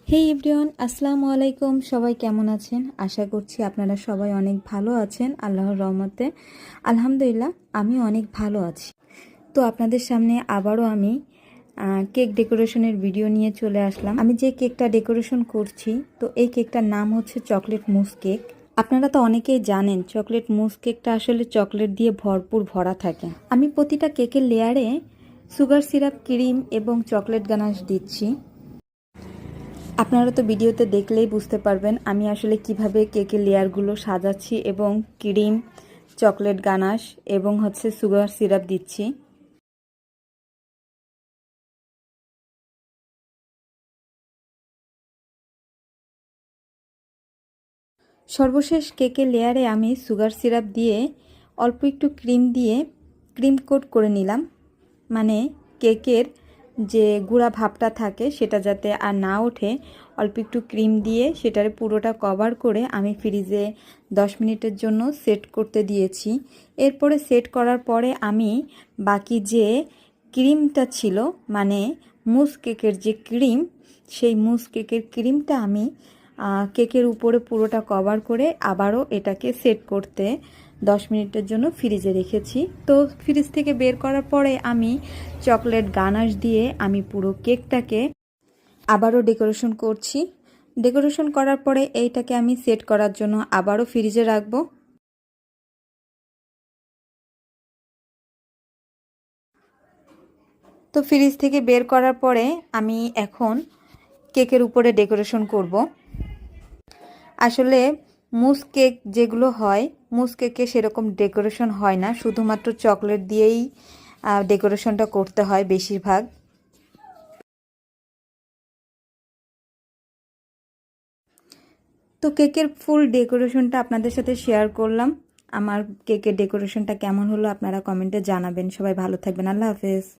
হে everyone, আসসালামু আলাইকুম। সবাই কেমন আছেন? আশা করছি আপনারা সবাই অনেক ভালো আছেন আল্লাহর রহমতে। আলহামদুলিল্লাহ, আমি অনেক ভালো আছি। তো আপনাদের সামনে আবারও আমি কেক ডেকোরেশনের ভিডিও নিয়ে চলে আসলাম। আমি যে কেকটা ডেকোরেশন করছি, তো এই কেকটার নাম হচ্ছে চকলেট মুস কেক। আপনারা তো অনেকেই জানেন চকলেট মুস কেকটা আসলে চকলেট দিয়ে ভরপুর ভরা থাকে। আমি প্রতিটা কেকের লেয়ারে সুগার সিরাপ, ক্রিম এবং চকলেট গানাশ দিচ্ছি। আপনারা তো ভিডিওতে দেখলেই বুঝতে পারবেন আমি আসলে কিভাবে কেকের লেয়ারগুলো সাজাচ্ছি এবং ক্রিম, চকলেট গানাশ এবং সুগার সিরাপ দিচ্ছি। সর্বশেষ কেকের লেয়ারে আমি সুগার সিরাপ দিয়ে অল্প একটু ক্রিম দিয়ে ক্রিম কোট করে নিলাম, মানে কেকের যে গুঁড়া ভাবটা থাকে সেটা যাতে আর না ওঠে। অল্প একটু ক্রিম দিয়ে সেটারে পুরোটা কভার করে আমি ফ্রিজে 10 মিনিটের জন্য সেট করতে দিয়েছি। এরপরে সেট করার পরে আমি বাকি যে ক্রিমটা ছিল, মানে মুস কেকের যে ক্রিম, সেই মুস কেকের ক্রিমটা আমি কেকের উপরে পুরোটা কভার করে আবারও এটাকে সেট করতে 10 মিনিটের জন্য ফ্রিজে রেখেছি। তো ফ্রিজ থেকে বের করার পরে আমি চকলেট গানাশ দিয়ে আমি পুরো কেকটাকে আবারও ডেকোরেশন করছি। ডেকোরেশন করার পরে এইটাকে আমি সেট করার জন্য আবারও ফ্রিজে রাখবো। তো ফ্রিজ থেকে বের করার পরে আমি এখন কেকের উপরে ডেকোরেশন করব। আসলে মুস কেক যেগুলো হয়, মুস কেকে সেরকম ডেকোরেশন হয় না, শুধুমাত্র চকলেট দিয়েই ডেকোরেশনটা করতে হয় বেশিরভাগ। তো কেকের ফুল ডেকোরেশনটা আপনাদের সাথে শেয়ার করলাম। আমার কেকের ডেকোরেশনটা কেমন হলো আপনারা কমেন্টে জানাবেন। সবাই ভালো থাকবেন। আল্লাহ হাফেজ।